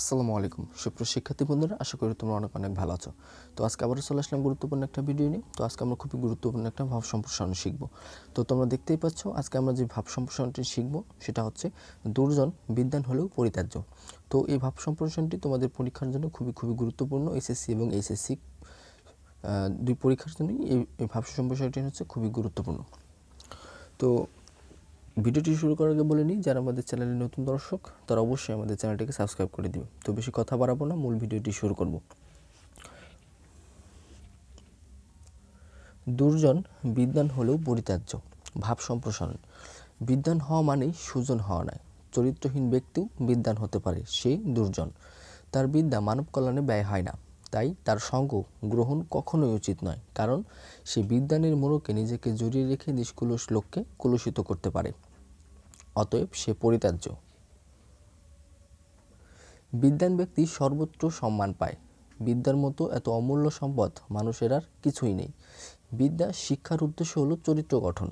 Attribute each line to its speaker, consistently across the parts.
Speaker 1: আসসালামু আলাইকুম সুপ্রিয় শিক্ষার্থী বন্ধুরা, আশা করি তোমরা অনেক অনেক ভালো আছো। তো আজকে আবারও চলে আসলাম গুরুত্বপূর্ণ একটা ভিডিও নিয়ে। তো আজকে আমরা খুবই গুরুত্বপূর্ণ একটা ভাব সম্প্রসারণ শিখব। তো তোমরা দেখতেই পাচ্ছ আজকে আমরা যে ভাব সম্প্রসারণটি শিখব সেটা হচ্ছে দুর্জন বিদ্বান হলেও পরিত্যাজ্য। তো এই ভাব সম্প্রসারণটি তোমাদের পরীক্ষার জন্য খুবই গুরুত্বপূর্ণ। এসএসসি এবং এইচএসসি দুই পরীক্ষার জন্যই এই ভাব সম্প্রসারণটি হচ্ছে খুবই গুরুত্বপূর্ণ। তো ভিডিওটি শুরু করার আগে বলে নিই, যারা আমাদের চ্যানেলের নতুন দর্শক তারা অবশ্যই আমাদের চ্যানেলটিকে সাবস্ক্রাইব করে দিবে। তো বেশি কথা বাড়াবো না, মূল ভিডিওটি শুরু করব। দুর্জন বিদ্বান হলেও পরিত্যাজ্য। ভাব সম্প্রসারণ। বিদ্বান হওয়া মানেই সুজন হওয়া নয়। চরিত্রহীন ব্যক্তিও বিদ্বান হতে পারে, সে দুর্জন। তার বিদ্যা মানব কল্যাণে ব্যয় হয় না, তাই তার সঙ্গ গ্রহণ কখনোই উচিত নয়, কারণ সে বিদ্বানের মোড়কে নিজেকে জড়িয়ে রেখে নিষ্কলুষ লোককে কলুষিত করতে পারে। অতএব সে পরিত্যাজ্য। বিদ্বান ব্যক্তি সর্বত্র সম্মান পায়। বিদ্যার মতো এত অমূল্য সম্পদ মানুষের আর কিছুই নেই। বিদ্যা শিক্ষার উদ্দেশ্য হলো চরিত্র গঠন।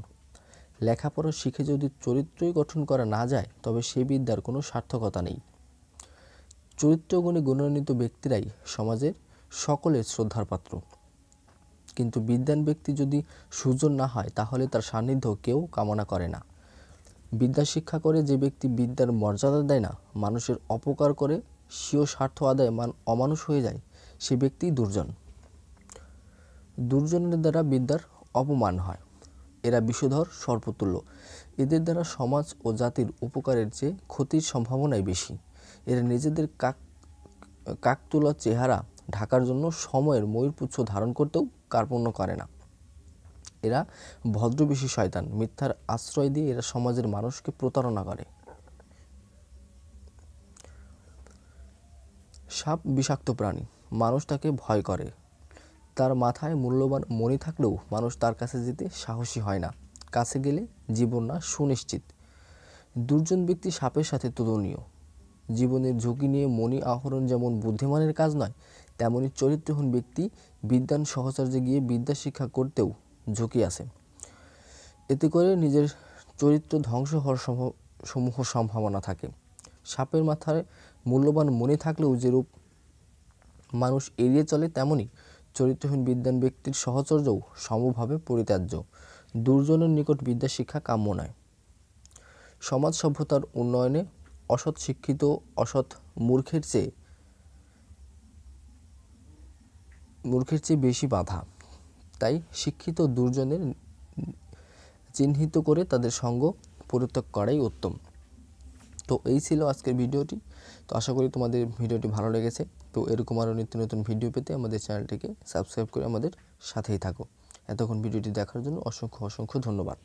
Speaker 1: লেখাপড়া শিখে যদি চরিত্রই গঠন করা না যায়, তবে সে বিদ্যার কোনো সার্থকতা নেই। চরিত্রগুণে গুণান্বিত ব্যক্তিরাই সমাজের সকলের শ্রদ্ধার পাত্র। কিন্তু বিদ্বান ব্যক্তি যদি সুজন না হয়, তাহলে তার সান্নিধ্য কেউ কামনা করে না। বিদ্যা শিক্ষা করে যে ব্যক্তি বিদ্যার মর্যাদা দেয় না, মানুষের অপকার করে স্বীয় স্বার্থ আদায়ে অমানুষ হয়ে যায়, সে ব্যক্তি দুর্জন। দুর্জনের দ্বারা বিদ্যার অপমান হয়। এরা বিষধর সর্পতুল্য। এদের দ্বারা সমাজ ও জাতির উপকারের চেয়ে ক্ষতির সম্ভাবনাই বেশি। এরা নিজেদের কাকতুলা চেহারা ঢাকার জন্য সময়ের ময়ূরপুচ্ছ ধারণ করতেও কার্পণ্য করে না। এরা ভদ্রবেশী শয়তান। মিথ্যার আশ্রয় দিয়ে এরা সমাজের মানুষকে প্রতারণা করে। সাপ বিষাক্ত প্রাণী, মানুষ তাকে ভয় করে। তার মাথায় মূল্যবান মণি থাকলেও মানুষ তার কাছে যেতে সাহসী হয় না। কাছে গেলে জীবন না সুনিশ্চিত। দুর্জন ব্যক্তি সাপের সাথে তুলনীয়। জীবনের ঝুঁকি নিয়ে মণি আহরণ যেমন বুদ্ধিমানের কাজ নয়, তেমনি চরিত্রহীন ব্যক্তি বিদ্বান সহচর্যে গিয়ে বিদ্যা শিক্ষা করতেও ঝুঁকি আছে। এতে করে নিজের চরিত্র ধ্বংস হওয়ার সমূহ সম্ভাবনা থাকে। সাপের মাথায় মূল্যবান মণি থাকলেও যেরূপ মানুষ এড়িয়ে চলে, তেমনি চরিত্রহীন বিদ্বান ব্যক্তির সহচর্যও সমভাবে পরিত্যাজ্য। দুর্জনের নিকট বিদ্যা শিক্ষা কাম্য নয়। সমাজ সভ্যতার উন্নয়নে অসৎ শিক্ষিত অসৎ মূর্খের চেয়ে বেশি বাধা। তাই শিক্ষিত দুর্জনের চিহ্নিত করে তাদের সঙ্গ পরিত্যাগ করাই উত্তম। তো এই ছিল আজকের ভিডিওটি। তো আশা করি তোমাদের ভিডিওটি ভালো লেগেছে। তো এরকম আরও নিত্য নতুন ভিডিও পেতে আমাদের চ্যানেলটিকে সাবস্ক্রাইব করে আমাদের সাথেই থাকো। এতক্ষণ ভিডিওটি দেখার জন্য অসংখ্য ধন্যবাদ।